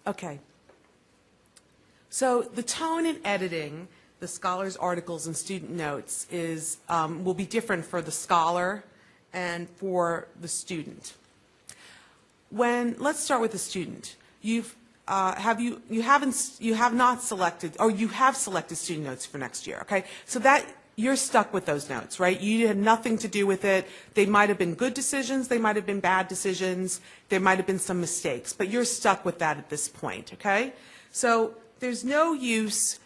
Okay. So the tone in editing the scholar's articles and student notes is will be different for the scholar and for the student. Let's start with the student. You have not selected, or you have selected student notes for next year. Okay, so that you're stuck with those notes, right? You had nothing to do with it. They might have been good decisions, they might have been bad decisions, there might have been some mistakes, but you're stuck with that at this point. Okay, so there's no use.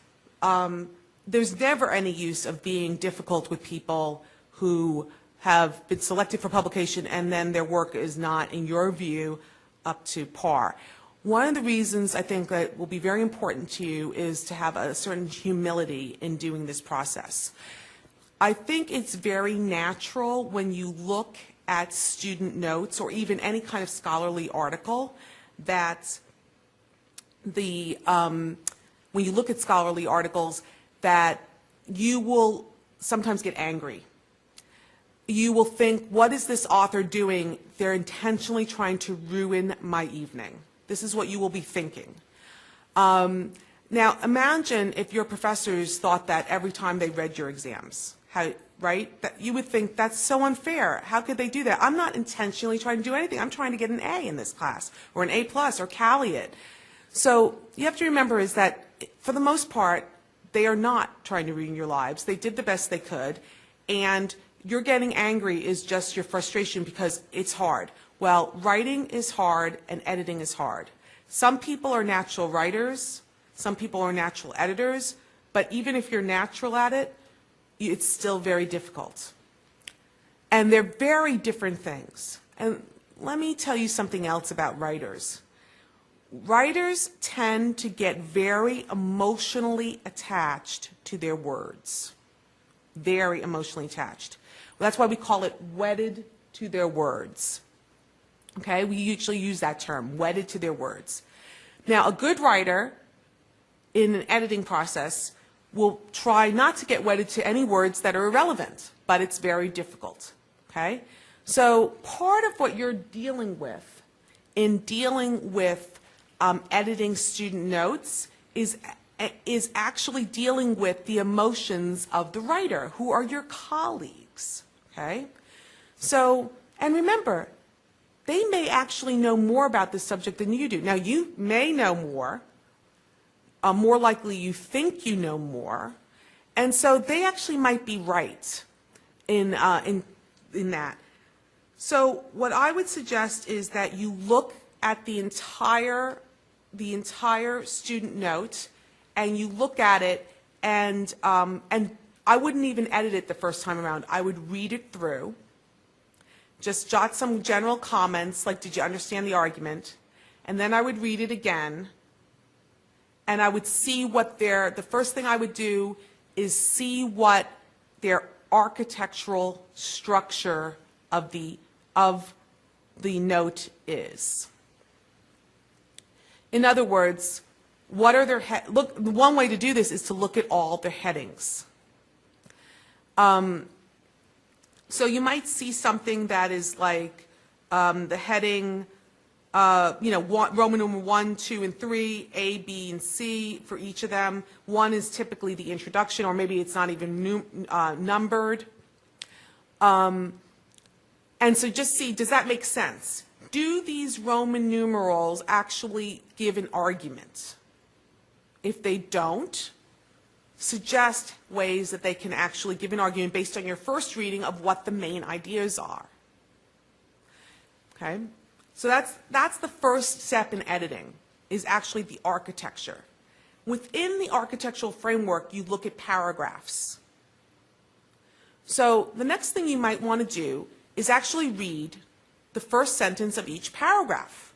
There's never any use of being difficult with people who have been selected for publication and then their work is not, in your view, up to par. One of the reasons I think that will be very important to you is to have a certain humility in doing this process. I think it's very natural when you look at student notes or even any kind of scholarly article that when you look at scholarly articles that you will sometimes get angry. You will think, what is this author doing? They're intentionally trying to ruin my evening. This is what you will be thinking. Now, imagine if your professors thought that every time they read your exams, right? That you would think, that's so unfair. How could they do that? I'm not intentionally trying to do anything. I'm trying to get an A in this class, or an A+, or Callie it. So you have to remember is that, for the most part, they are not trying to ruin your lives. They did the best they could, and you're getting angry is just your frustration because it's hard. Well, writing is hard and editing is hard. Some people are natural writers, some people are natural editors, but even if you're natural at it, it's still very difficult. And they're very different things. And let me tell you something else about writers. Writers tend to get very emotionally attached to their words. Very emotionally attached. Well, that's why we call it wedded to their words. Okay, we usually use that term, wedded to their words. Now, a good writer in an editing process will try not to get wedded to any words that are irrelevant, but it's very difficult. Okay, so part of what you're dealing with in dealing with editing student notes is actually dealing with the emotions of the writer, who are your colleagues. Okay, so, and remember, they may actually know more about this subject than you do. Now, you may know more likely you think you know more, and so they actually might be right in that. So what I would suggest is that you look at the entire student note, and you look at it, and I wouldn't even edit it the first time around. I would read it through. Just jot some general comments, like, did you understand the argument? And then I would read it again, and I would see what the first thing I would do is see what their architectural structure of the note is. In other words, what are their one way to do this is to look at all the headings. So you might see something that is like the heading, Roman numeral 1, 2, and 3, A, B, and C for each of them. 1 is typically the introduction, or maybe it's not even numbered. And so just see, does that make sense? Do these Roman numerals actually give an argument? If they don't, suggest ways that they can actually give an argument based on your first reading of what the main ideas are. Okay? So that's the first step in editing, is actually the architecture. Within the architectural framework, you look at paragraphs. So the next thing you might want to do is actually read the first sentence of each paragraph,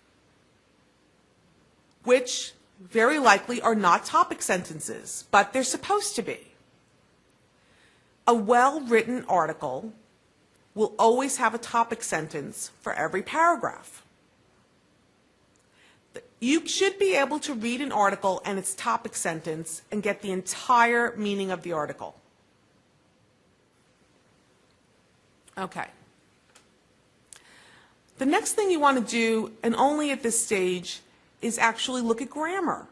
which very likely are not topic sentences, but they're supposed to be. A well-written article will always have a topic sentence for every paragraph. You should be able to read an article and its topic sentence and get the entire meaning of the article. Okay. The next thing you want to do, and only at this stage, is actually look at grammar.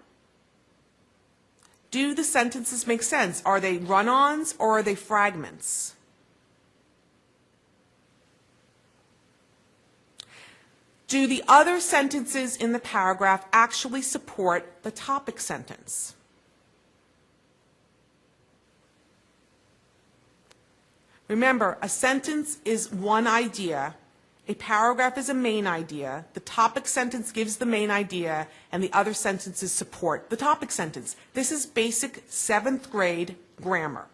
Do the sentences make sense? Are they run-ons or are they fragments? Do the other sentences in the paragraph actually support the topic sentence? Remember, a sentence is one idea, a paragraph is a main idea, the topic sentence gives the main idea, and the other sentences support the topic sentence. This is basic 7th grade grammar.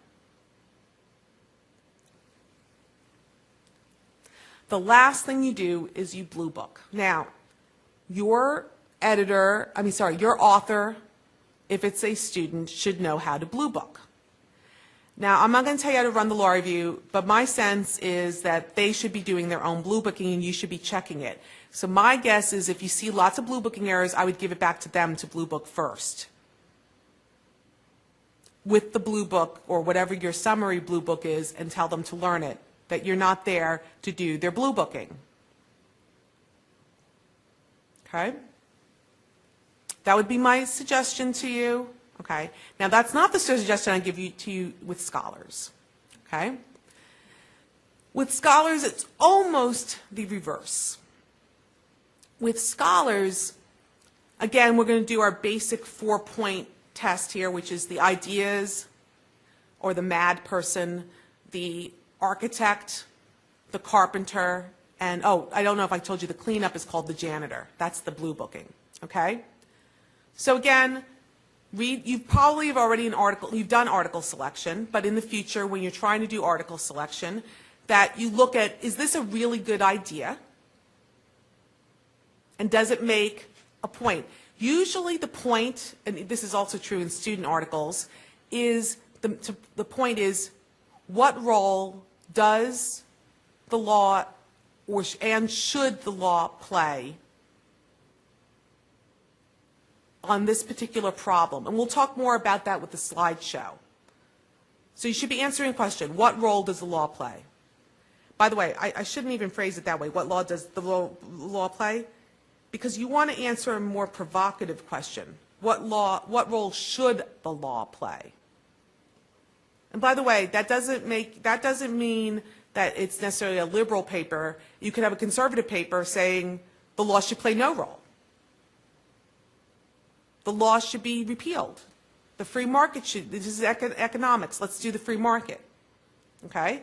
The last thing you do is you blue book. Now, your author, if it's a student, should know how to blue book. Now, I'm not going to tell you how to run the law review, but my sense is that they should be doing their own blue booking and you should be checking it. So my guess is if you see lots of blue booking errors, I would give it back to them to blue book first. With the blue book or whatever your summary blue book is and tell them to learn it, that you're not there to do their blue booking. Okay? That would be my suggestion to you. Okay? Now, that's not the suggestion I give to you with scholars. Okay? With scholars, it's almost the reverse. With scholars, again, we're going to do our basic 4-point test here, which is the ideas or the mad person, the architect, the carpenter, and, oh, I don't know if I told you the cleanup is called the janitor. That's the blue booking. Okay? So again, you probably have already you've done article selection, but in the future when you're trying to do article selection, that you look at, is this a really good idea? And does it make a point? Usually the point, and this is also true in student articles, is the point is what role does the law and should the law play on this particular problem? And we'll talk more about that with the slideshow. So you should be answering a question, what role does the law play? By the way, I shouldn't even phrase it that way, what law does the law play? Because you want to answer a more provocative question. What role should the law play? And by the way, that doesn't mean that it's necessarily a liberal paper. You could have a conservative paper saying the law should play no role. The law should be repealed. The free market this is economics, let's do the free market. Okay?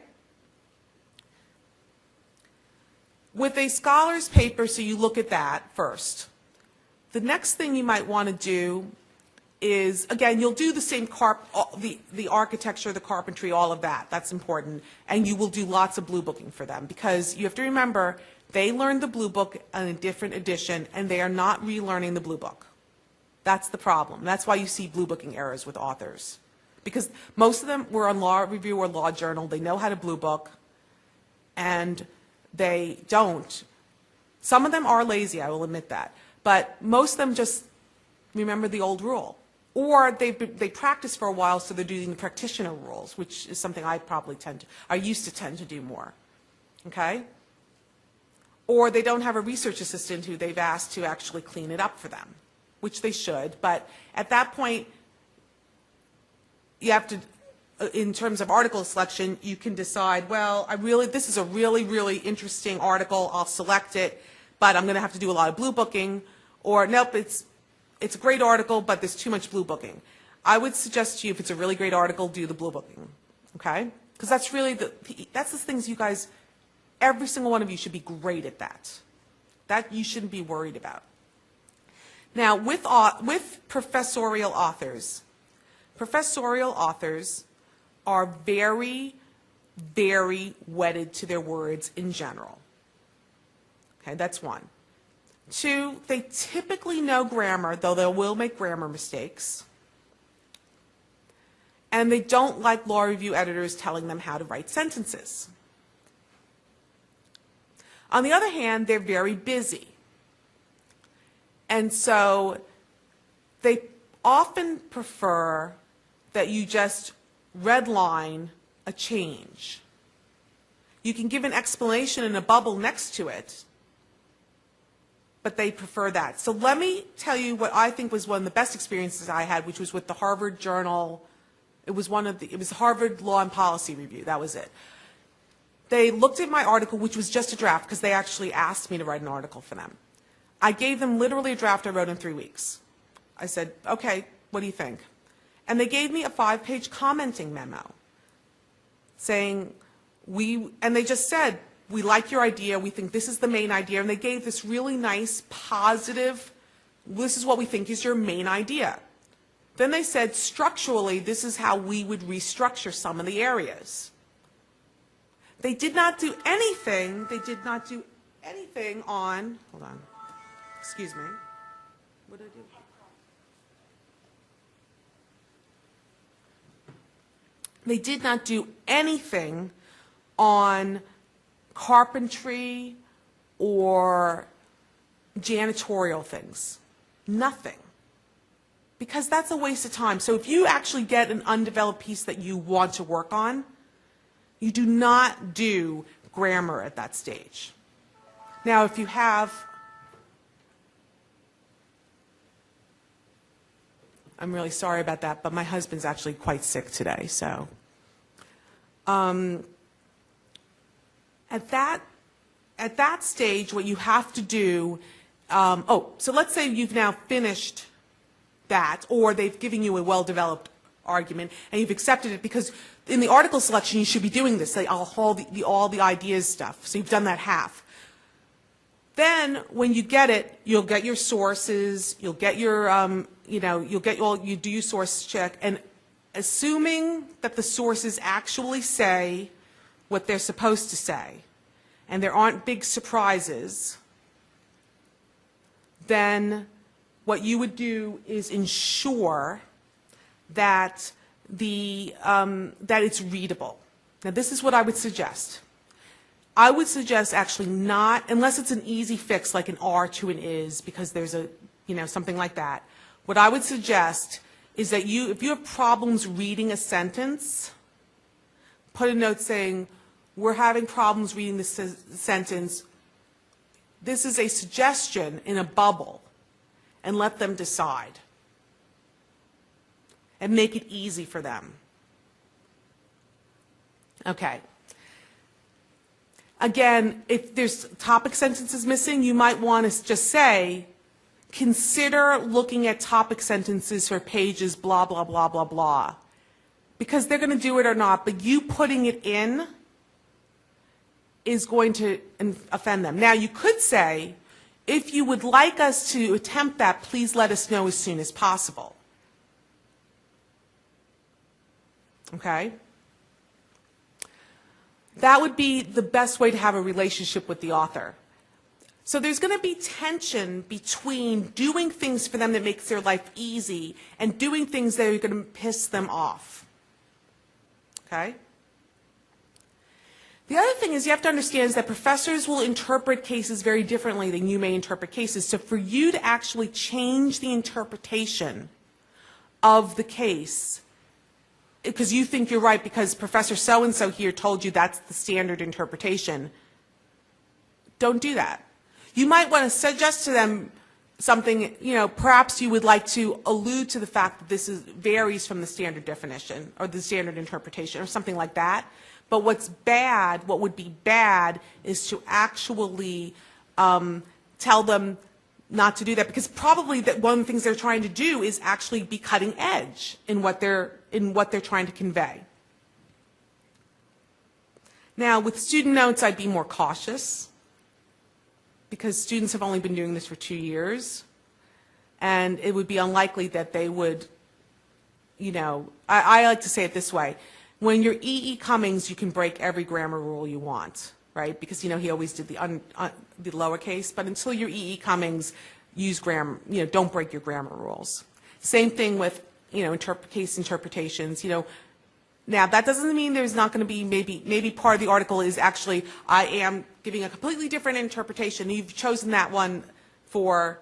With a scholar's paper, so you look at that first. The next thing you might want to do is, again, you'll do the same the architecture, the carpentry, all of that. That's important. And you will do lots of blue booking for them because you have to remember they learned the blue book in a different edition and they are not relearning the blue book. That's the problem. That's why you see blue booking errors with authors. Because most of them were on Law Review or Law Journal. They know how to blue book and they don't. Some of them are lazy, I will admit that. But most of them just remember the old rule. Or they practice for a while, so they're doing the practitioner rules, which is something I used to tend to do more. Okay? Or they don't have a research assistant who they've asked to actually clean it up for them, which they should. But at that point, you have to, in terms of article selection, you can decide, well, this is a really, really interesting article. I'll select it, but I'm going to have to do a lot of blue booking. Or, nope, it's a great article, but there's too much blue booking. I would suggest to you, if it's a really great article, do the blue booking, okay? Because that's really that's the things you guys, every single one of you should be great at that. That you shouldn't be worried about. Now, with professorial authors are very, very wedded to their words in general. Okay, that's one. Two, they typically know grammar, though they will make grammar mistakes. And they don't like law review editors telling them how to write sentences. On the other hand, they're very busy. And so they often prefer that you just redline a change. You can give an explanation in a bubble next to it, but they prefer that. So let me tell you what I think was one of the best experiences I had, which was with the Harvard Journal. It was Harvard Law and Policy Review. That was it. They looked at my article, which was just a draft, because they actually asked me to write an article for them. I gave them literally a draft I wrote in 3 weeks. I said, okay, what do you think? And they gave me a 5-page commenting memo saying, and they just said, we like your idea, we think this is the main idea, and they gave this really nice, positive, this is what we think is your main idea. Then they said, structurally, this is how we would restructure some of the areas. They did not do anything, on, hold on, excuse me, what did I do? They did not do anything on carpentry or janitorial things. Nothing. Because that's a waste of time. So if you actually get an undeveloped piece that you want to work on, you do not do grammar at that stage. Now, if you have, I'm really sorry about that, but my husband's actually quite sick today, so. At that stage, what you have to do, so let's say you've now finished that, or they've given you a well-developed argument, and you've accepted it, because in the article selection, you should be doing this, like all the ideas stuff, so you've done that half. Then, when you get it, you'll get your sources, you'll get your, you do your source check, and assuming that the sources actually say what they're supposed to say, and there aren't big surprises, then what you would do is ensure that that it's readable. Now, this is what I would suggest. I would suggest actually not, unless it's an easy fix like an R to an is, because there's a, something like that. What I would suggest is that if you have problems reading a sentence, put a note saying, we're having problems reading this sentence. This is a suggestion in a bubble, and let them decide. And make it easy for them. Okay. Again, if there's topic sentences missing, you might want to just say, consider looking at topic sentences for pages blah, blah, blah, blah, blah. Because they're going to do it or not, but you putting it in is going to offend them. Now, you could say, if you would like us to attempt that, please let us know as soon as possible. Okay? That would be the best way to have a relationship with the author. So there's going to be tension between doing things for them that makes their life easy and doing things that are going to piss them off. Okay? The other thing is you have to understand is that professors will interpret cases very differently than you may interpret cases. So for you to actually change the interpretation of the case, because you think you're right because Professor so-and-so here told you that's the standard interpretation, don't do that. You might want to suggest to them something, perhaps you would like to allude to the fact that this varies from the standard definition or the standard interpretation or something like that. But what would be bad is to actually tell them not to do that, because probably that one of the things they're trying to do is actually be cutting edge in what they're trying to convey. Now, with student notes, I'd be more cautious, because students have only been doing this for 2 years, and it would be unlikely that they would, I like to say it this way. When you're E.E. Cummings, you can break every grammar rule you want, right? Because, he always did the lowercase, but until you're E.E. Cummings, use grammar, don't break your grammar rules. Same thing with, case interpretations, Now, that doesn't mean there's not going to be maybe part of the article is actually, I am giving a completely different interpretation. You've chosen that one for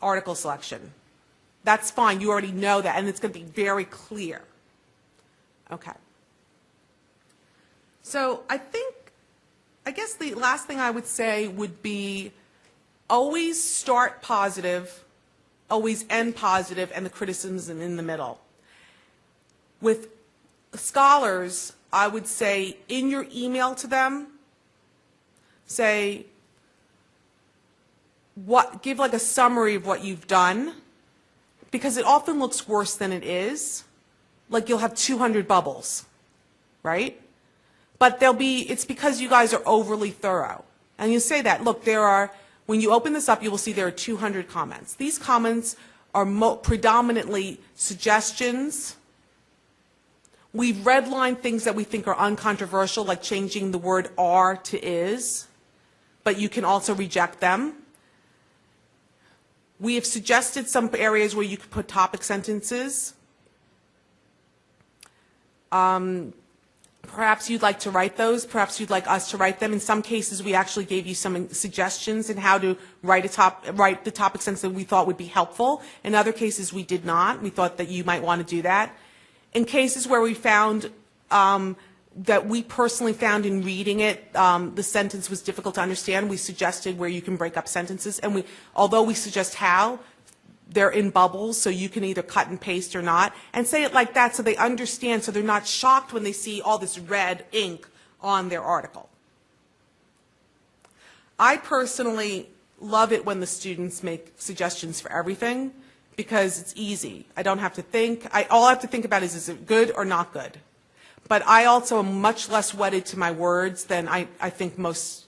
article selection. That's fine. You already know that, and it's going to be very clear. Okay. So I guess the last thing I would say would be always start positive, always end positive, and the criticism in the middle. With scholars, I would say in your email to them, say, give like a summary of what you've done, because it often looks worse than it is. Like you'll have 200 bubbles, right? But it's because you guys are overly thorough. And you say that, look, when you open this up, you will see there are 200 comments. These comments are predominantly suggestions. We've redlined things that we think are uncontroversial, like changing the word "are" to "is," but you can also reject them. We have suggested some areas where you could put topic sentences. Perhaps you'd like to write those. Perhaps you'd like us to write them. In some cases, we actually gave you some suggestions in how to write the topic sentence that we thought would be helpful. In other cases, we did not. We thought that you might want to do that. In cases where we found that we personally found in reading it, the sentence was difficult to understand, we suggested where you can break up sentences. And although we suggest how, they're in bubbles, so you can either cut and paste or not, and say it like that so they understand, so they're not shocked when they see all this red ink on their article. I personally love it when the students make suggestions for everything, because it's easy. I don't have to think. All I have to think about is it good or not good? But I also am much less wedded to my words than I think most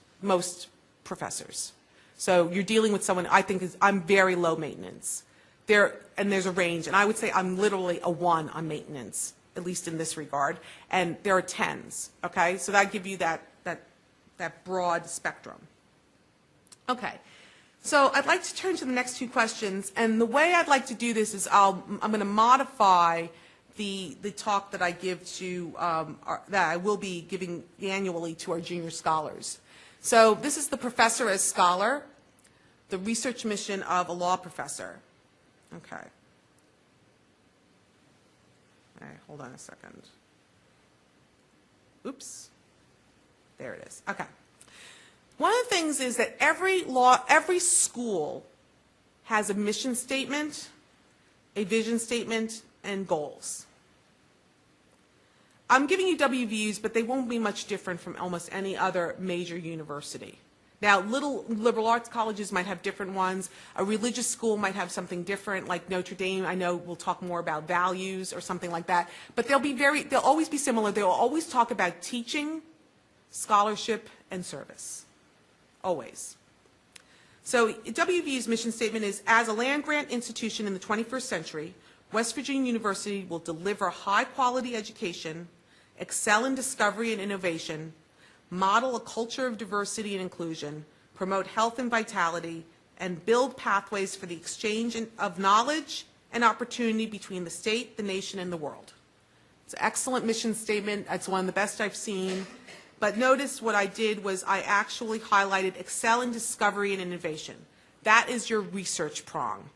professors. So you're dealing with someone I'm very low maintenance. And there's a range, and I would say I'm literally a 1 on maintenance, at least in this regard, and there are 10s, okay? So that gives you that broad spectrum. Okay, so I'd like to turn to the next 2 questions, and the way I'd like to do this is I'm going to modify the talk that I give to, that I will be giving annually to our junior scholars. So this is the professor as scholar, the research mission of a law professor. Okay. All right, hold on a second. Oops. There it is. Okay. One of the things is that every school has a mission statement, a vision statement, and goals. I'm giving you WVUs, but they won't be much different from almost any other major university. Now, little liberal arts colleges might have different ones. A religious school might have something different, like Notre Dame. I know we'll talk more about values or something like that. But they'll always be similar. They'll always talk about teaching, scholarship, and service. Always. So WVU's mission statement is, as a land-grant institution in the 21st century, West Virginia University will deliver high-quality education, excel in discovery and innovation, model a culture of diversity and inclusion, promote health and vitality, and build pathways for the exchange of knowledge and opportunity between the state, the nation, and the world. It's an excellent mission statement. It's one of the best I've seen. But notice what I did was I actually highlighted excel in discovery and innovation. That is your research prong.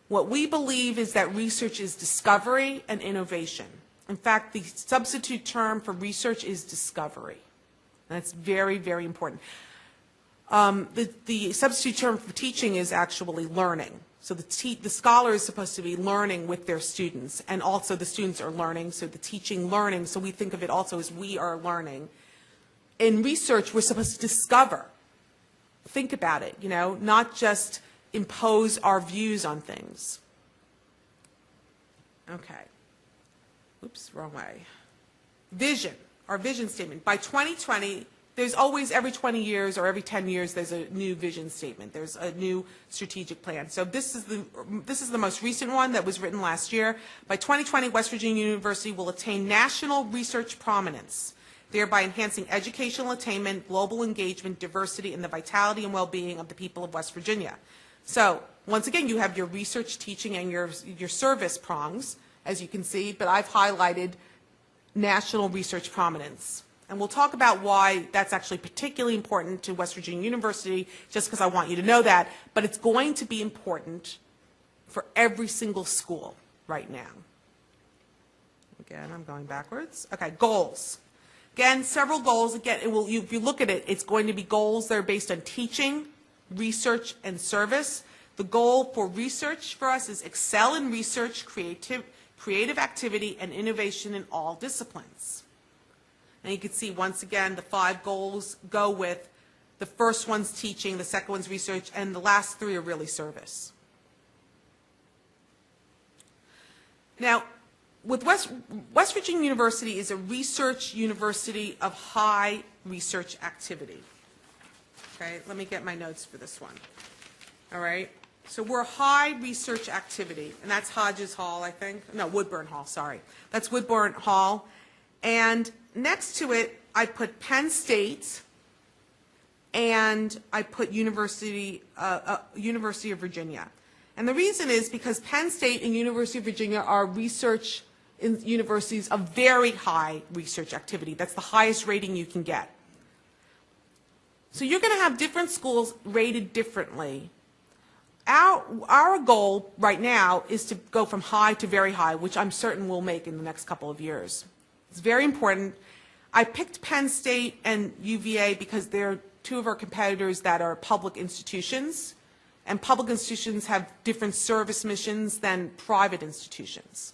What we believe is that research is discovery and innovation. In fact, the substitute term for research is discovery. That's very, very important. The substitute term for teaching is actually learning. So the scholar is supposed to be learning with their students, and also the students are learning, so the teaching, learning, so we think of it also as we are learning. In research, we're supposed to discover. Think about it, not just impose our views on things. Okay. Oops, wrong way. Vision, our vision statement. By 2020, there's always, every 20 years or every 10 years, there's a new vision statement. There's a new strategic plan. So this is the most recent one that was written last year. By 2020, West Virginia University will attain national research prominence, thereby enhancing educational attainment, global engagement, diversity, and the vitality and well-being of the people of West Virginia. So once again, you have your research, teaching, and your service prongs, as you can see, but I've highlighted national research prominence. And we'll talk about why that's actually particularly important to West Virginia University, just because I want you to know that, but it's going to be important for every single school right now. Again, I'm going backwards. Okay, goals. Again, several goals. Again, if you look at it, it's going to be goals that are based on teaching, research, and service. The goal for research for us is excel in research, creative activity, and innovation in all disciplines. And you can see, once again, the 5 goals go with the first one's teaching, the second one's research, and the last 3 are really service. Now, with West Virginia University is a research university of high research activity. Okay, let me get my notes for this one. All right, so we're high research activity, and that's Hodges Hall, I think. No, Woodburn Hall, sorry. That's Woodburn Hall. And next to it, I put Penn State, and I put University of Virginia. And the reason is because Penn State and University of Virginia are research universities of very high research activity. That's the highest rating you can get. So you're going to have different schools rated differently. Our goal right now is to go from high to very high, which I'm certain we'll make in the next couple of years. It's very important. I picked Penn State and UVA because they're 2 of our competitors that are public institutions, and public institutions have different service missions than private institutions.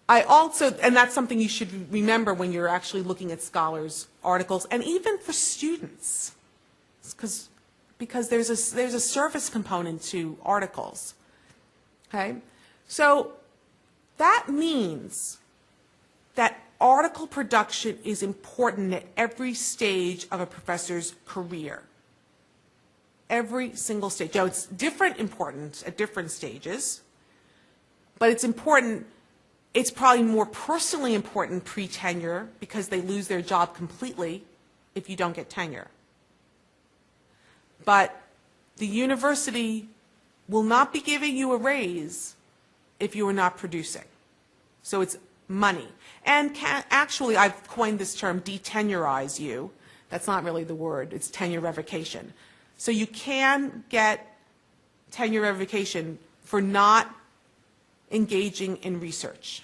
And that's something you should remember when you're actually looking at scholars' articles, and even for students, because there's a service component to articles. Okay, so that means that article production is important at every stage of a professor's career. Every single stage. Now, it's different importance at different stages, but it's important. It's probably more personally important pre-tenure because they lose their job completely if you don't get tenure. But the university will not be giving you a raise if you are not producing. So it's money. And actually, I've coined this term, detenurize you. That's not really the word. It's tenure revocation. So you can get tenure revocation for not engaging in research,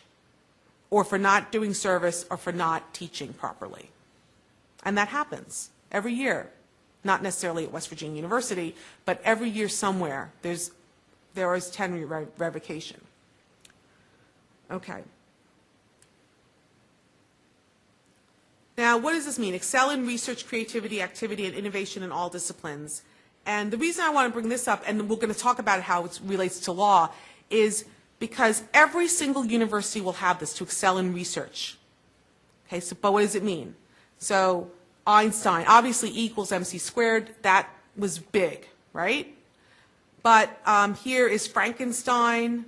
or for not doing service, or for not teaching properly. And that happens every year. Not necessarily at West Virginia University, but every year somewhere there is tenure revocation. Okay. Now, what does this mean? Excel in research, creativity, activity, and innovation in all disciplines. And the reason I want to bring this up, and we're going to talk about how it relates to law, is because every single university will have this, to excel in research. Okay, so, but what does it mean? So Einstein, obviously E equals MC squared, that was big, right? But here is Frankenstein,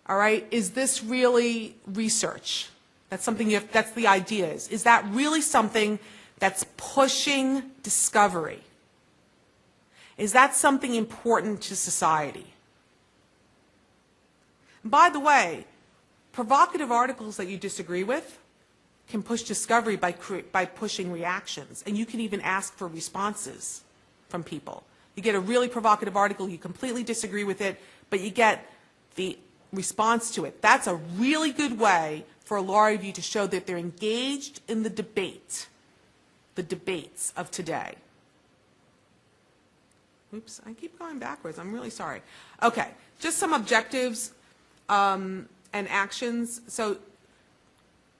all right? Is this really research? That's something that's the idea is. Is that really something that's pushing discovery? Is that something important to society? By the way, provocative articles that you disagree with can push discovery by pushing reactions, and you can even ask for responses from people. You get a really provocative article, you completely disagree with it, but you get the response to it. That's a really good way for a law review to show that they're engaged in the debates of today. Oops, I keep going backwards. I'm really sorry. Okay, just some objectives and actions. So,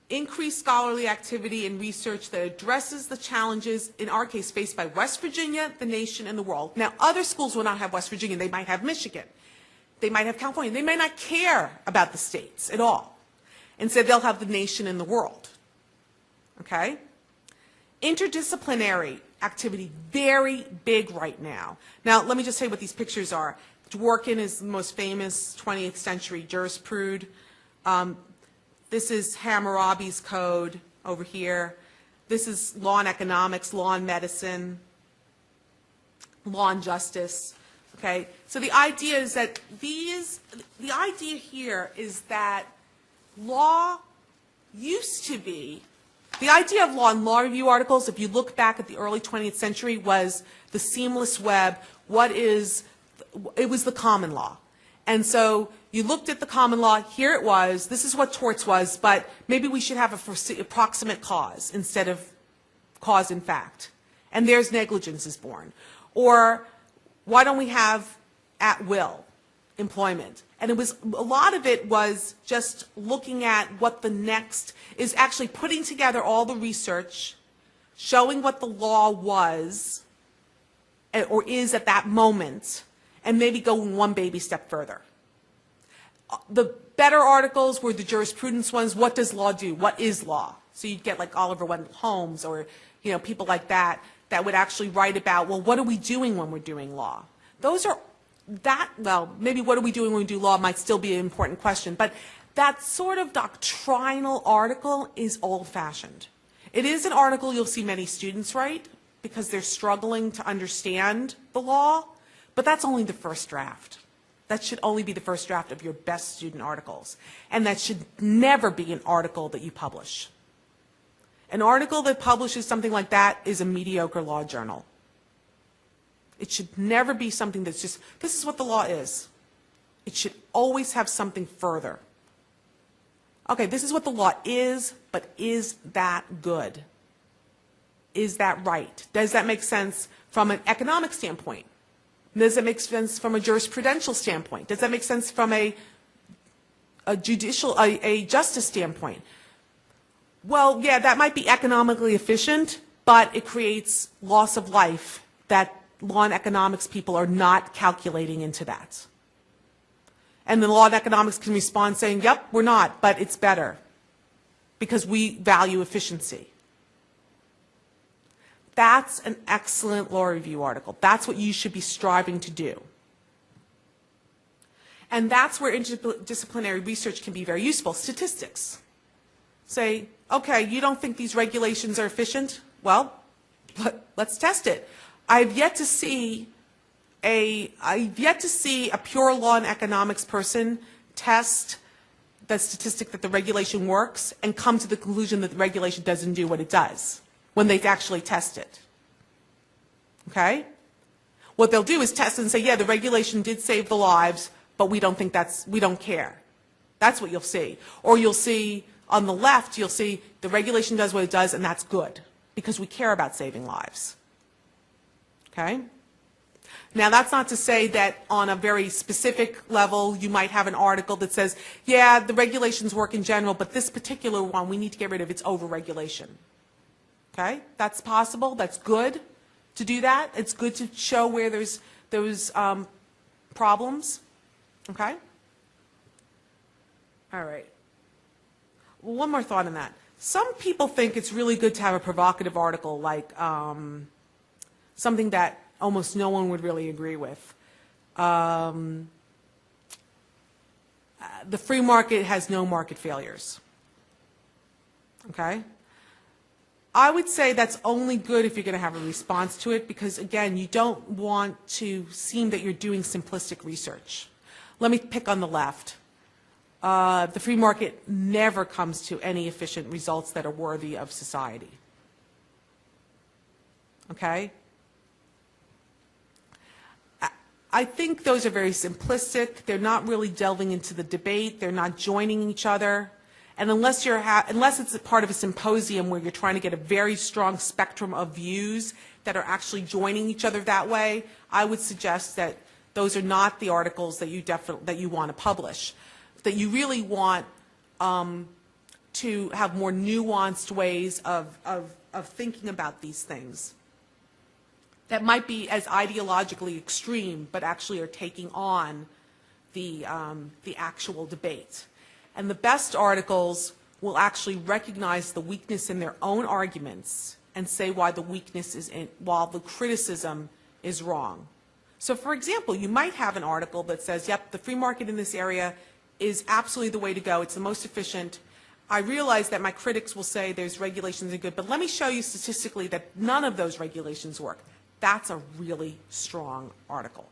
increase scholarly activity and research that addresses the challenges, in our case, faced by West Virginia, the nation, and the world. Now, other schools will not have West Virginia. They might have Michigan. They might have California. They may not care about the states at all. Instead, they'll have the nation and the world. Okay? Interdisciplinary activity, very big right now. Now, let me just say what these pictures are. Dworkin is the most famous 20th century jurisprudence. This is Hammurabi's code over here. This is law and economics, law and medicine, law and justice. Okay, so the idea is that the idea here is that law used to be, the idea of law and law review articles, if you look back at the early 20th century, was the seamless web. It was the common law. And so you looked at the common law, here it was, this is what torts was, but maybe we should have a approximate cause instead of cause in fact. and there's negligence is born. Or why don't we have at-will employment? And it was, a lot of it was just looking at what the next is, actually putting together all the research, showing what the law was or is at that moment, and maybe going one baby step further. The better articles were the jurisprudence ones. What does law do? What is law? So you'd get like Oliver Wendell Holmes or, you know, people like that that would actually write about, well, what are we doing when we're doing law? Those are well, maybe what are we doing when we do law might still be an important question, but that sort of doctrinal article is old-fashioned. It is an article you'll see many students write because they're struggling to understand the law, but that's only the first draft. That should only be the first draft of your best student articles, and that should never be an article that you publish. An article that publishes something like that is a mediocre law journal. It should never be something that's just, this is what the law is. It should always have something further. Okay, this is what the law is, but is that good? Is that right? Does that make sense from an economic standpoint? Does that make sense from a jurisprudential standpoint? Does that make sense from a justice standpoint? Well, yeah, that might be economically efficient, but it creates loss of life that law and economics people are not calculating into that. And the law and economics can respond saying, yep, we're not, but it's better because we value efficiency. That's an excellent law review article. That's what you should be striving to do. And that's where interdisciplinary research can be very useful. Statistics. Say, okay, you don't think these regulations are efficient? Well, let's test it. I've yet to see a pure law and economics person test the statistic that the regulation works and come to the conclusion that the regulation doesn't do what it does when they actually test it. Okay? What they'll do is test and say, yeah, the regulation did save the lives, but we don't care. That's what you'll see. Or you'll see on the left, you'll see the regulation does what it does, and that's good because we care about saving lives. Okay? Now, that's not to say that on a very specific level, you might have an article that says, yeah, the regulations work in general, but this particular one, we need to get rid of its over-regulation. Okay? That's possible. That's good to do that. It's good to show where there's those problems. Okay? All right. Well, one more thought on that. Some people think it's really good to have a provocative article like something that almost no one would really agree with. The free market has no market failures. Okay? I would say that's only good if you're going to have a response to it because, again, you don't want to seem that you're doing simplistic research. Let me pick on the left. The free market never comes to any efficient results that are worthy of society. Okay? I think those are very simplistic. They're not really delving into the debate. They're not joining each other. And unless it's a part of a symposium where you're trying to get a very strong spectrum of views that are actually joining each other that way, I would suggest that those are not the articles that you want to publish. That you really want to have more nuanced ways of thinking about these things that might be as ideologically extreme, but actually are taking on the actual debate. And the best articles will actually recognize the weakness in their own arguments and say why the weakness is while the criticism is wrong. So, for example, you might have an article that says, yep, the free market in this area is absolutely the way to go. It's the most efficient. I realize that my critics will say there's regulations are good, but let me show you statistically that none of those regulations work. That's a really strong article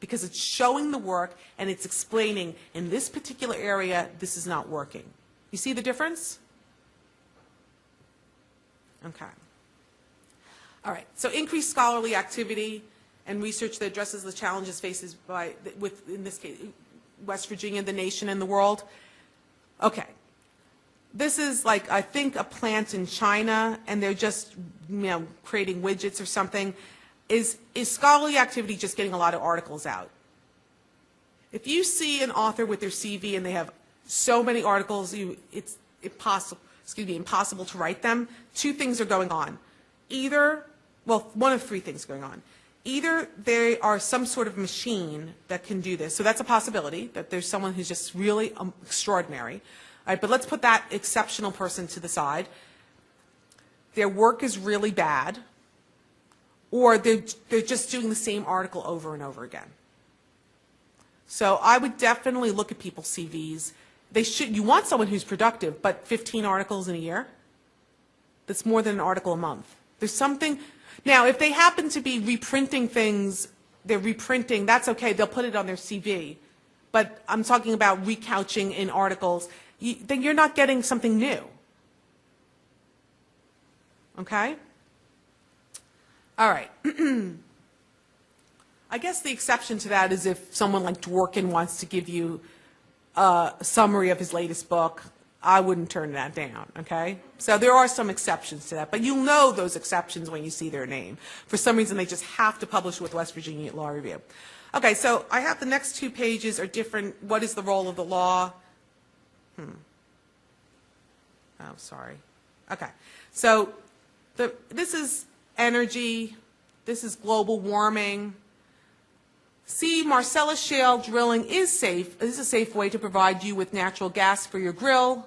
because it's showing the work and it's explaining in this particular area this is not working. You see the difference? Okay. All right. So increased scholarly activity and research that addresses the challenges faced by, in this case, West Virginia, the nation, and the world. Okay. This is like, I think, a plant in China, and they're just, creating widgets or something. Is scholarly activity just getting a lot of articles out? If you see an author with their CV and they have so many articles, it's impossible to write them. Two things are going on. One of three things going on. Either they are some sort of machine that can do this, so that's a possibility, that there's someone who's just really extraordinary. All right, but let's put that exceptional person to the side. Their work is really bad, or they're just doing the same article over and over again. So I would definitely look at people's CVs. You want someone who's productive, but 15 articles in a year? That's more than an article a month. There's something. Now, if they happen to be reprinting things, they're reprinting, that's okay, they'll put it on their CV. But I'm talking about recouching in articles. Then you're not getting something new. Okay? All right. I guess the exception to that is if someone like Dworkin wants to give you a summary of his latest book. I wouldn't turn that down, okay? So there are some exceptions to that, but you'll know those exceptions when you see their name. For some reason, they just have to publish with West Virginia Law Review. Okay, so I have the next 2 pages are different. What is the role of the law? Oh, sorry. Okay, so this is energy. This is global warming. See, Marcellus shale drilling is safe. This is a safe way to provide you with natural gas for your grill.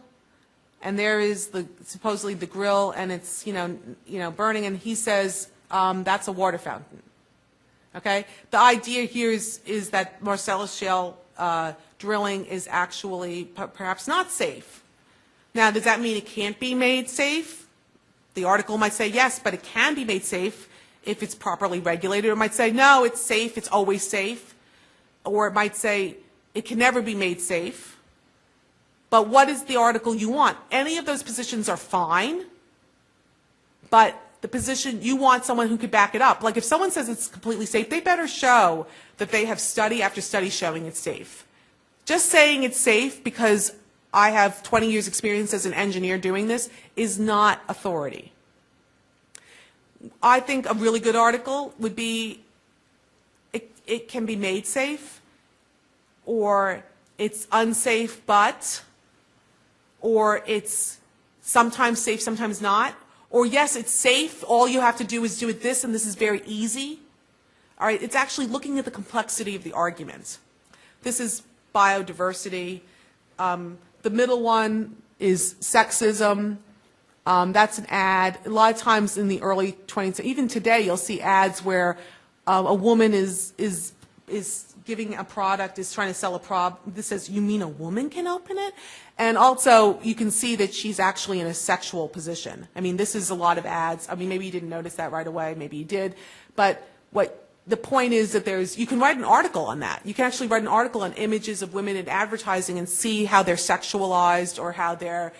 And there is supposedly the grill, and it's burning. And he says that's a water fountain. Okay. The idea here is that Marcellus shale drilling is actually perhaps not safe. Now, does that mean it can't be made safe? The article might say yes, but it can be made safe if it's properly regulated. It might say, no, it's safe, it's always safe. Or it might say, it can never be made safe. But what is the article you want? Any of those positions are fine, but the position, you want someone who could back it up. Like if someone says it's completely safe, they better show that they have study after study showing it's safe. Just saying it's safe because I have 20 years experience as an engineer doing this is not authority. I think a really good article would be it can be made safe, or it's unsafe but, or it's sometimes safe, sometimes not, or yes, it's safe, all you have to do is do it this, and this is very easy. All right, it's actually looking at the complexity of the argument. This is biodiversity. The middle one is sexism. That's an ad. A lot of times in the early 20s, even today, you'll see ads where a woman is giving a product, is trying to sell a product. This says, you mean a woman can open it? And also, you can see that she's actually in a sexual position. I mean, this is a lot of ads. I mean, maybe you didn't notice that right away. Maybe you did. But the point is that you can write an article on that. You can actually write an article on images of women in advertising and see how they're sexualized or how they're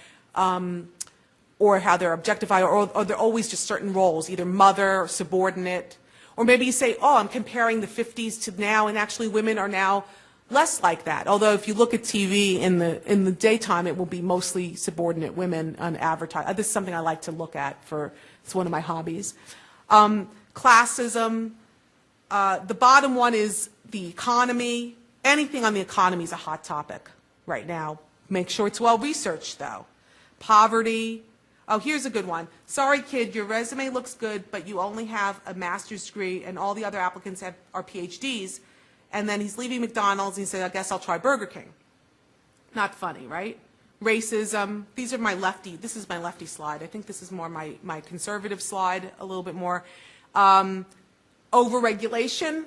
objectified, or they're always just certain roles, either mother or subordinate. Or maybe you say, oh, I'm comparing the 50s to now, and actually women are now less like that. Although if you look at TV in the daytime, it will be mostly subordinate women on advertising. This is something I like to look at it's one of my hobbies. Classism. The bottom one is the economy. Anything on the economy is a hot topic right now. Make sure it's well researched, though. Poverty. Oh, here's a good one. Sorry, kid, your resume looks good, but you only have a master's degree, and all the other applicants are PhDs. And then he's leaving McDonald's, and he said, I guess I'll try Burger King. Not funny, right? Racism. This is my lefty slide. I think this is more my conservative slide, a little bit more. Overregulation.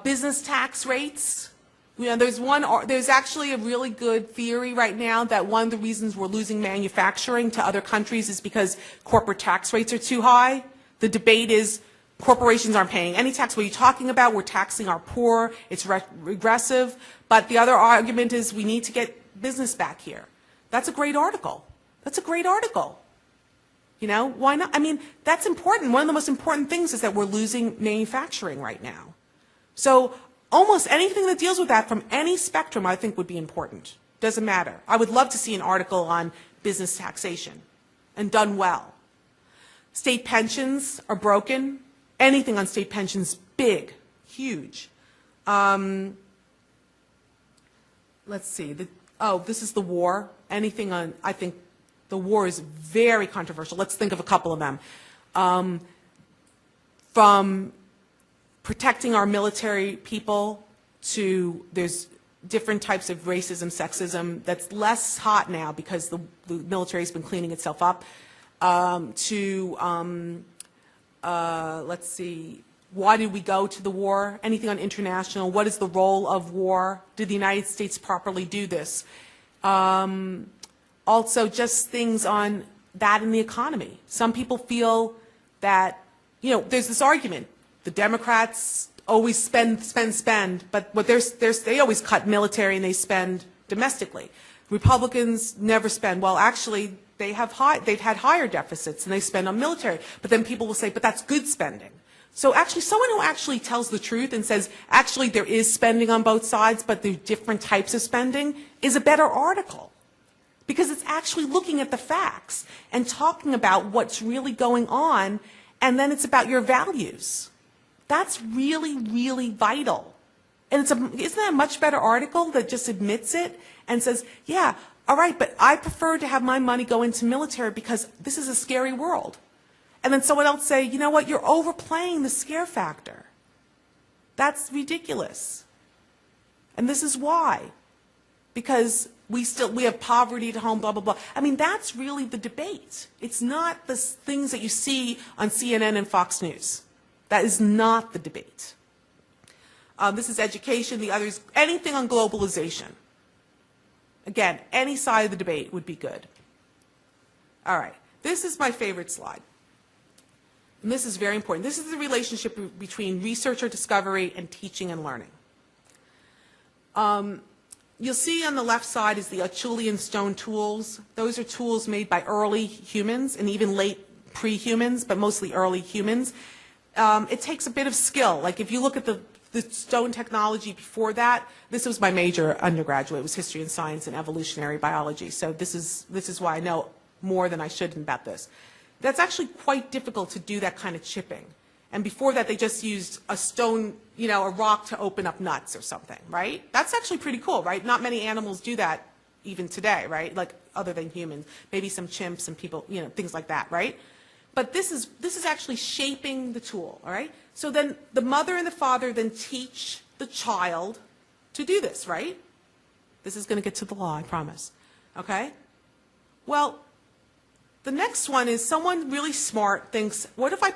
Business tax rates. There's actually a really good theory right now that one of the reasons we're losing manufacturing to other countries is because corporate tax rates are too high. The debate is corporations aren't paying any tax. What are you talking about? We're taxing our poor. It's regressive. But the other argument is we need to get business back here. That's a great article. That's a great article. Why not? I mean, that's important. One of the most important things is that we're losing manufacturing right now. So almost anything that deals with that from any spectrum, I think, would be important. Doesn't matter. I would love to see an article on business taxation and done well. State pensions are broken. Anything on state pensions, big, huge. Let's see. This is the war. Anything on, I think the war is very controversial. Let's think of a couple of them. From protecting our military people to there's different types of racism, sexism that's less hot now because the military has been cleaning itself up, let's see, why did we go to the war? Anything on international? What is the role of war? Did the United States properly do this? Also, just things on that in the economy. Some people feel that, there's this argument. The Democrats always spend, but what they always cut military and they spend domestically. Republicans never spend. Well, actually, they've had higher deficits and they spend on military. But then people will say, but that's good spending. So actually, someone who actually tells the truth and says, actually, there is spending on both sides, but there are different types of spending, is a better article. Because it's actually looking at the facts and talking about what's really going on, and then it's about your values. That's really, really vital. And isn't that a much better article that just admits it and says, yeah, all right, but I prefer to have my money go into military because this is a scary world. And then someone else say, you know what, you're overplaying the scare factor. That's ridiculous. And this is why. Because we have poverty at home, blah, blah, blah. I mean, that's really the debate. It's not the things that you see on CNN and Fox News. That is not the debate. This is education. The others, anything on globalization. Again, any side of the debate would be good. All right. This is my favorite slide. And this is very important. This is the relationship between research or discovery and teaching and learning. You'll see on the left side is the Acheulean stone tools. Those are tools made by early humans and even late pre-humans, but mostly early humans. It takes a bit of skill. Like if you look at the stone technology before that, this was my major undergraduate. It was history and science and evolutionary biology. So this is why I know more than I should about this. That's actually quite difficult to do that kind of chipping. And before that, they just used a stone, a rock to open up nuts or something, right? That's actually pretty cool, right? Not many animals do that even today, right? Like other than humans, maybe some chimps and people, things like that, right? But this is actually shaping the tool, all right? So then the mother and the father then teach the child to do this, right? This is going to get to the law, I promise, okay? Well, the next one is someone really smart thinks, what if I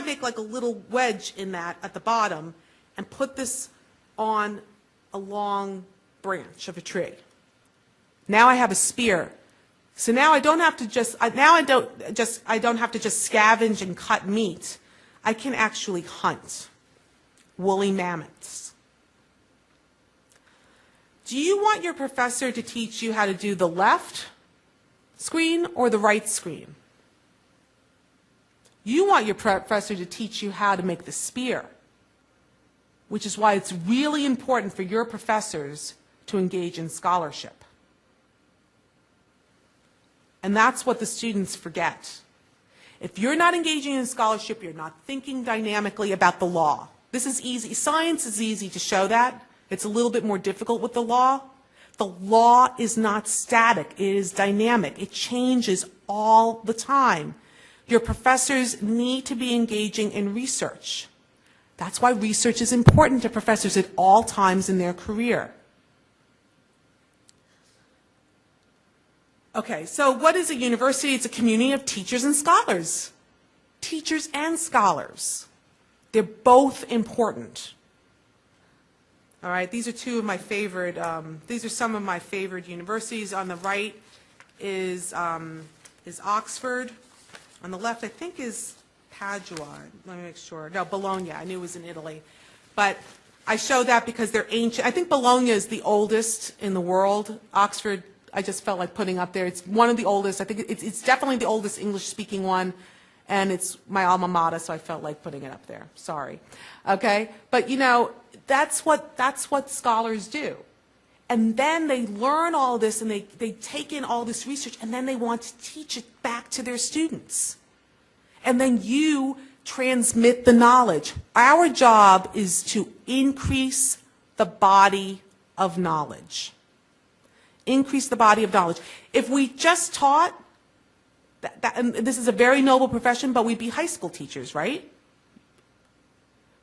make like a little wedge in that at the bottom and put this on a long branch of a tree? Now I have a spear. So now I don't have to just scavenge and cut meat. I can actually hunt woolly mammoths. Do you want your professor to teach you how to do the left screen or the right screen? You want your professor to teach you how to make the spear, which is why it's really important for your professors to engage in scholarship. And that's what the students forget. If you're not engaging in scholarship, you're not thinking dynamically about the law. This is easy. Science is easy to show that. It's a little bit more difficult with the law. The law is not static. It is dynamic. It changes all the time. Your professors need to be engaging in research. That's why research is important to professors at all times in their career. Okay, so what is a university? It's a community of teachers and scholars. Teachers and scholars. They're both important. All right, these are some of my favorite universities. On the right is Oxford. On the left, I think, is Padua. Let me make sure. No, Bologna. I knew it was in Italy. But I show that because they're ancient. I think Bologna is the oldest in the world. Oxford, I just felt like putting up there. It's one of the oldest. I think it's definitely the oldest English-speaking one. And it's my alma mater, so I felt like putting it up there. Sorry. Okay? But, that's what scholars do. And then they learn all this and they take in all this research and then they want to teach it back to their students. And then you transmit the knowledge. Our job is to increase the body of knowledge. Increase the body of knowledge. If we just taught, and this is a very noble profession, but we'd be high school teachers, right?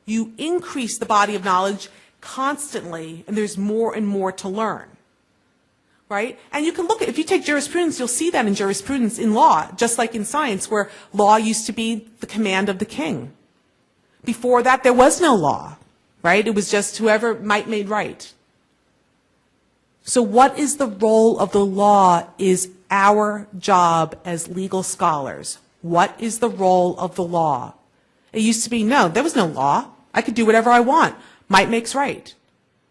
You increase the body of knowledge constantly, and there's more and more to learn, right? And you can look at, if you take jurisprudence, you'll see that in jurisprudence in law, just like in science, where law used to be the command of the king. Before that, there was no law, right? It was just whoever might made right. So what is the role of the law is our job as legal scholars. What is the role of the law? It used to be, no, there was no law. I could do whatever I want. Might makes right.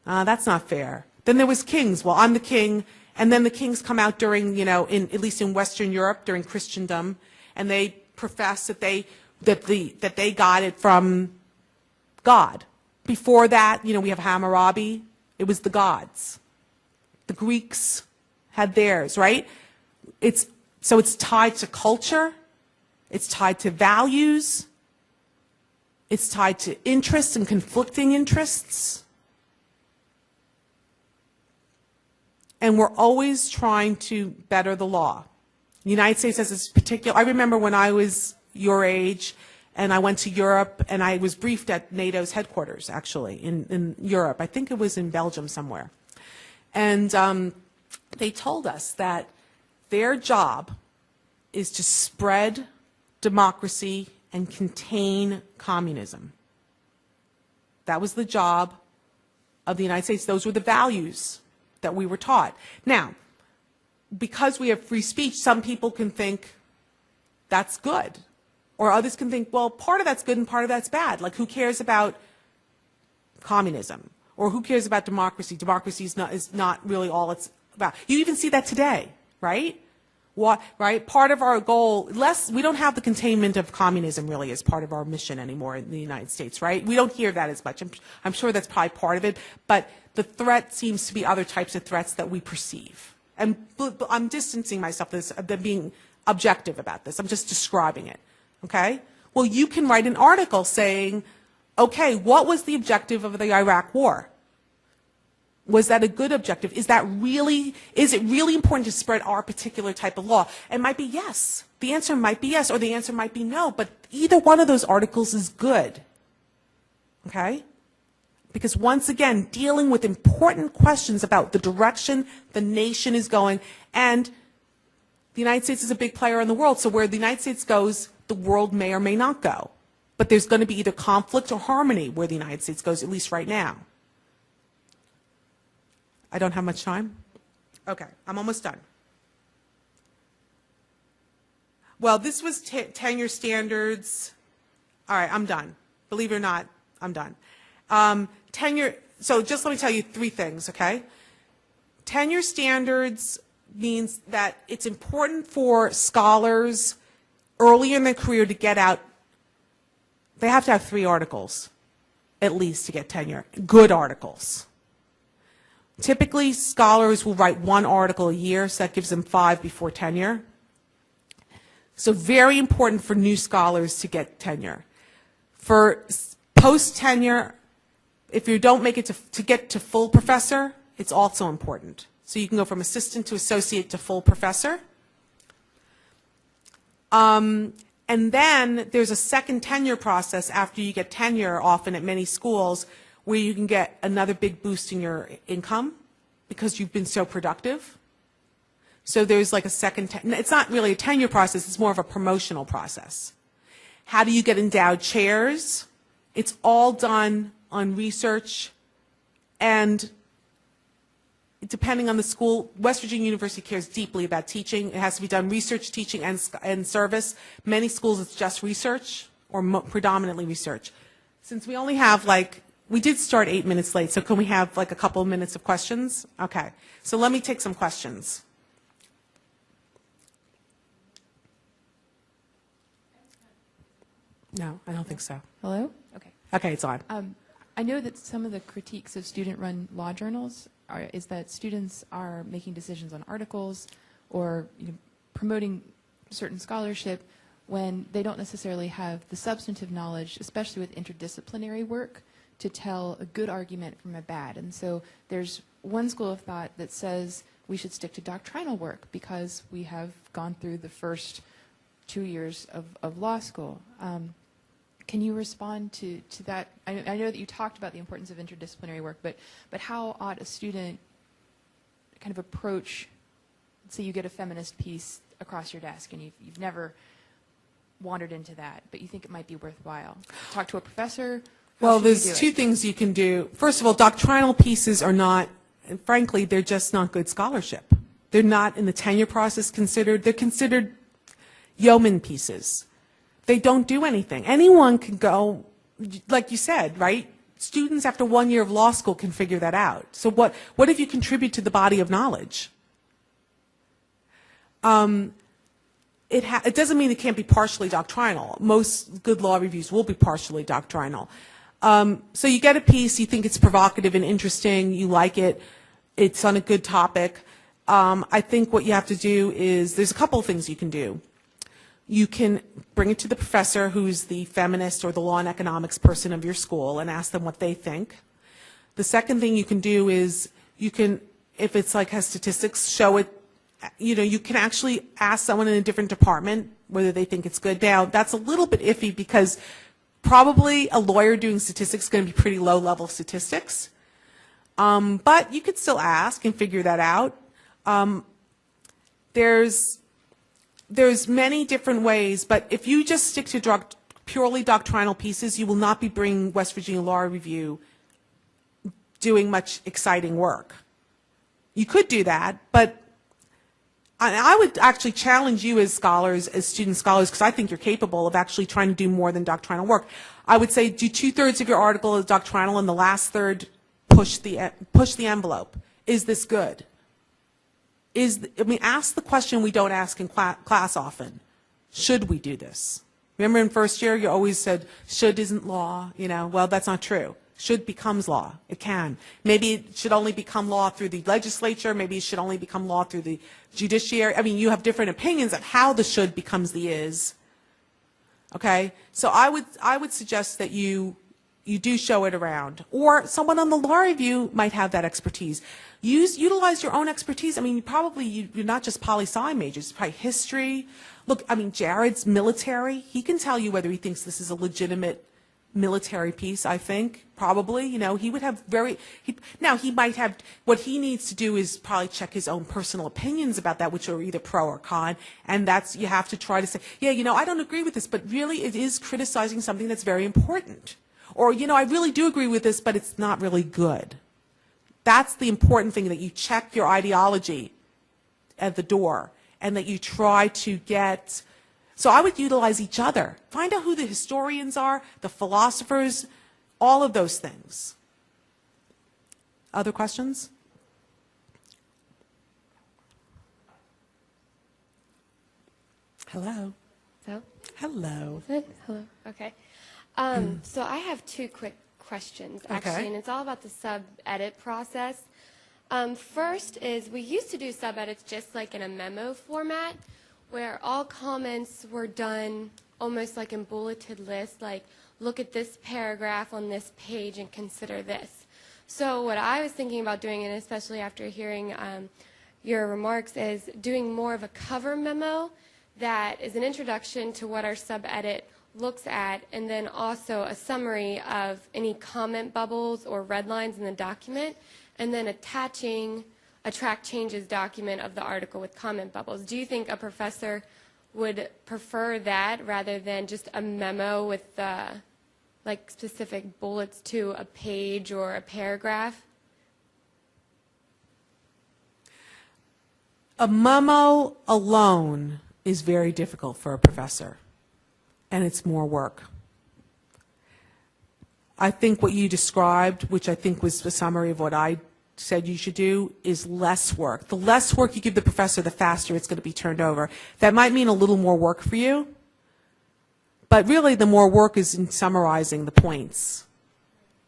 That's not fair. Then there was kings. Well, I'm the king. And then the kings come out during, at least in Western Europe, during Christendom, and they profess that they got it from God. Before that, we have Hammurabi. It was the gods. The Greeks had theirs, right? So it's tied to culture. It's tied to values. It's tied to interests and conflicting interests. And we're always trying to better the law. The United States has this particular, I remember when I was your age and I went to Europe and I was briefed at NATO's headquarters, actually, in Europe. I think it was in Belgium somewhere. And they told us that their job is to spread democracy and contain communism. That was the job of the United States. Those were the values that we were taught. Now, because we have free speech, some people can think that's good. Or others can think, well, part of that's good and part of that's bad. Like, who cares about communism? Or who cares about democracy? Democracy is not really all it's about. You even see that today, right? Right? Part of our goal, we don't have the containment of communism really as part of our mission anymore in the United States, right? We don't hear that as much. I'm sure that's probably part of it, but the threat seems to be other types of threats that we perceive. And I'm distancing myself from being objective about this. I'm just describing it, okay? Well, you can write an article saying, okay, what was the objective of the Iraq War? Was that a good objective? Is it really important to spread our particular type of law? It might be yes. The answer might be yes, or the answer might be no, but either one of those articles is good. Okay? Because once again, dealing with important questions about the direction the nation is going, and the United States is a big player in the world, so where the United States goes, the world may or may not go. But there's going to be either conflict or harmony where the United States goes, at least right now. I don't have much time? Okay, I'm almost done. Well, this was tenure standards. All right, I'm done. Believe it or not, I'm done. Tenure, so just let me tell you 3 things, okay? Tenure standards means that it's important for scholars early in their career to get out. They have to have 3 articles, at least, to get tenure. Good articles. Typically, scholars will write 1 article a year, so that gives them 5 before tenure. So very important for new scholars to get tenure. For post-tenure, if you don't make it to get to full professor, it's also important. So you can go from assistant to associate to full professor. And then there's a second tenure process after you get tenure, often at many schools, where you can get another big boost in your income because you've been so productive. So there's like a second, it's not really a tenure process, it's more of a promotional process. How do you get endowed chairs? It's all done on research, and depending on the school, West Virginia University cares deeply about teaching. It has to be done research, teaching, and service. Many schools it's just research, or predominantly research. Since we only have we did start 8 minutes late, so can we have a couple of minutes of questions? Okay, so let me take some questions. No, I don't think so. Hello? Okay. Okay, it's on. I know that some of the critiques of student-run law journals is that students are making decisions on articles or promoting certain scholarship when they don't necessarily have the substantive knowledge, especially with interdisciplinary work, to tell a good argument from a bad. And so there's one school of thought that says we should stick to doctrinal work because we have gone through the first 2 years of law school. Can you respond to that? I know that you talked about the importance of interdisciplinary work, but how ought a student kind of approach, say you get a feminist piece across your desk and you've never wandered into that, but you think it might be worthwhile? Talk to a professor? Well, there's two things you can do. First of all, doctrinal pieces are not, and frankly, they're just not good scholarship. They're not in the tenure process considered. They're considered yeoman pieces. They don't do anything. Anyone can go, like you said, right? Students after 1 year of law school can figure that out. So what if you contribute to the body of knowledge? It doesn't mean it can't be partially doctrinal. Most good law reviews will be partially doctrinal. So you get a piece, you think it's provocative and interesting, you like it, it's on a good topic. I think what you have to do is, there's a couple of things you can do. You can bring it to the professor who's the feminist or the law and economics person of your school and ask them what they think. The second thing you can do is you can, if it's like has statistics, show it, you can actually ask someone in a different department whether they think it's good. Now, that's a little bit iffy because probably a lawyer doing statistics is going to be pretty low-level statistics. But you could still ask and figure that out. There's many different ways, but if you just stick to purely doctrinal pieces, you will not be bringing West Virginia Law Review doing much exciting work. You could do that, but I would actually challenge you as scholars, as student scholars, because I think you're capable of actually trying to do more than doctrinal work. I would say do 2/3 of your article as doctrinal and the last third push the envelope. Is this good? Ask the question we don't ask in class often. Should we do this? Remember in first year you always said, should isn't law, well, that's not true. Should becomes law. It can. Maybe it should only become law through the legislature. Maybe it should only become law through the judiciary. You have different opinions of how the should becomes the is. Okay? So I would suggest that you do show it around. Or someone on the law review might have that expertise. Utilize your own expertise. You're not just poli-sci majors, probably history. Look, Jared's military. He can tell you whether he thinks this is a legitimate military piece, I think, probably. He would have he might have, what he needs to do is probably check his own personal opinions about that, which are either pro or con, and you have to try to say, I don't agree with this, but really it is criticizing something that's very important. Or, I really do agree with this, but it's not really good. That's the important thing, that you check your ideology at the door and that you try to get. So I would utilize each other. Find out who the historians are, the philosophers, all of those things. Other questions? Hello. So? Hello. Hello. Okay. So I have two quick questions, actually, Okay. and it's all about the sub-edit process. First is, we used to do sub-edits just like in a memo format, where all comments were done almost like in bulleted lists, like look at this paragraph on this page and consider this. So what I was thinking about doing, and especially after hearing your remarks, is doing more of a cover memo that is an introduction to what our sub-edit looks at, and then also a summary of any comment bubbles or red lines in the document, and then attaching a track changes document of the article with comment bubbles. Do you think a professor would prefer that rather than just a memo with like specific bullets to a page or a paragraph? A memo alone is very difficult for a professor, and it's more work. I think what you described, which I think was the summary of what I said you should do, is less work. The less work you give the professor, the faster it's going to be turned over. That might mean a little more work for you, but really the more work is in summarizing the points.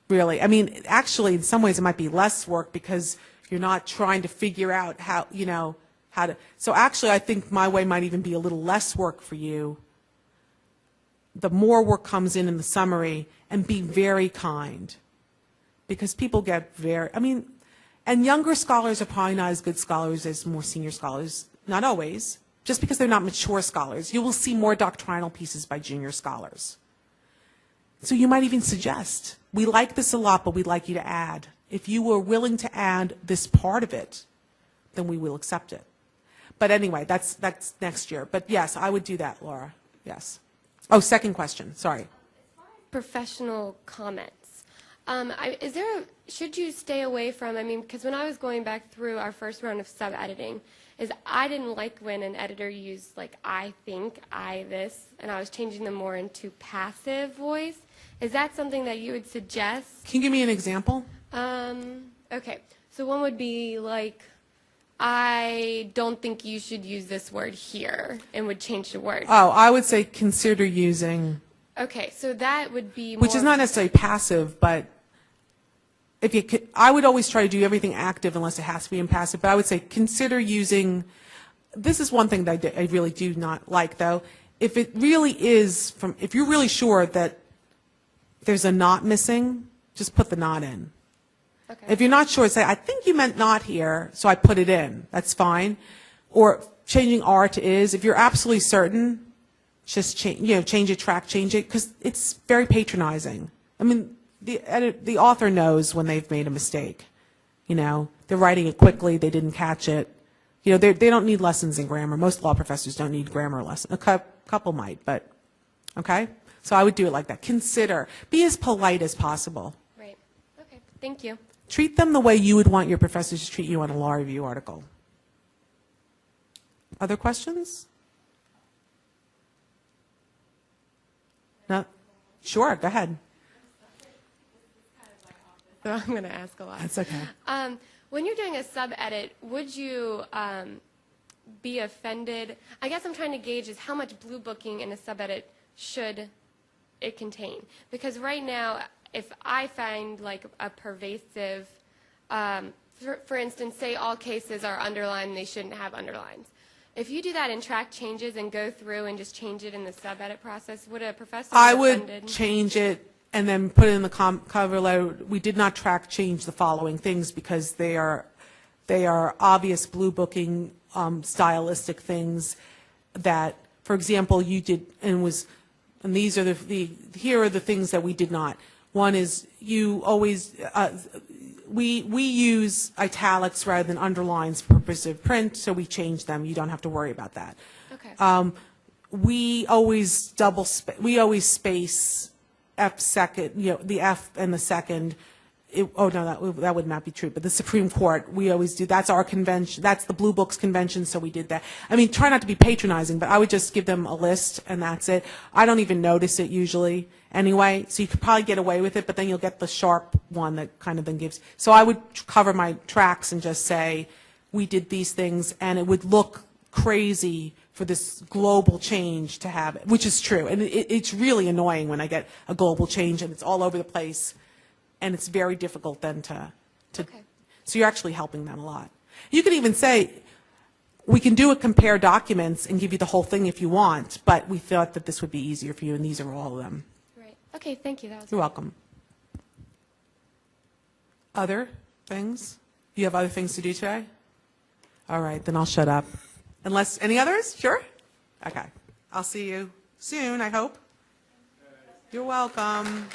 Really. Actually, in some ways it might be less work because You're not trying to figure out how, how to, so actually I think my way might even be a little less work for you. The more work comes in the summary, and be very kind. Because people get and younger scholars are probably not as good scholars as more senior scholars. Not always. Just because they're not mature scholars. You will see more doctrinal pieces by junior scholars. So you might even suggest, we like this a lot, but we'd like you to add. If you were willing to add this part of it, then we will accept it. But anyway, that's next year. But yes, I would do that, Laura. Yes. Oh, second question. Sorry. Professional comments. Should you stay away from, because when I was going back through our first round of sub-editing, I didn't like when an editor used, like, I think, I this, and I was changing them more into passive voice. Is that something that you would suggest? Can you give me an example? Okay. So one would be, like, I don't think you should use this word here, and would change the word. Oh, I would say consider using. Okay, so that would be Which is not necessarily passive, but if you could, I would always try to do everything active unless it has to be in passive, but I would say consider using, this is one thing that I really do not like, though. If it really is, if you're really sure that there's a not missing, just put the not in. Okay. If you're not sure, say, I think you meant not here, so I put it in. That's fine. Or changing are to is. If you're absolutely certain, just change it, track, change it, because it's very patronizing. I mean, the author knows when they've made a mistake. They're writing it quickly, they didn't catch it. They don't need lessons in grammar. Most law professors don't need grammar lessons. A couple might, but okay? So I would do it like that. Consider. Be as polite as possible. Right. Okay. Thank you. Treat them the way you would want your professors to treat you on a law review article. Other questions? No? Sure, go ahead. So I'm going to ask a lot. That's okay. When you're doing a sub-edit, would you be offended? I guess I'm trying to gauge is how much blue booking in a sub-edit should it contain? Because right now, if I find like a pervasive, for instance, say all cases are underlined, they shouldn't have underlines. If you do that in track changes and go through and just change it in the sub-edit process, would a professor be offended? Would change it and then put it in the cover letter. We did not track change the following things because they are obvious blue booking stylistic things that, for example, you did and these are here are the things that we did not. One is you always we use italics rather than underlines for purpose of print, so we change them. You don't have to worry about that. Okay. We always space F second, the F and the second. That would not be true. But the Supreme Court, we always do. That's our convention. That's the Blue Books convention, so we did that. Try not to be patronizing, but I would just give them a list, and that's it. I don't even notice it usually anyway, so you could probably get away with it, but then you'll get the sharp one that kind of then gives. So I would cover my tracks and just say, we did these things, and it would look crazy for this global change to have it, which is true. And it's really annoying when I get a global change, and it's all over the place. And it's very difficult then to Okay. So you're actually helping them a lot. You could even say, we can do a compare documents and give you the whole thing if you want, but we thought that this would be easier for you, and these are all of them. Right. Okay, thank you. That was You're welcome. Other things? You have other things to do today? All right, then I'll shut up. Unless, any others? Sure? Okay. I'll see you soon, I hope. You're welcome.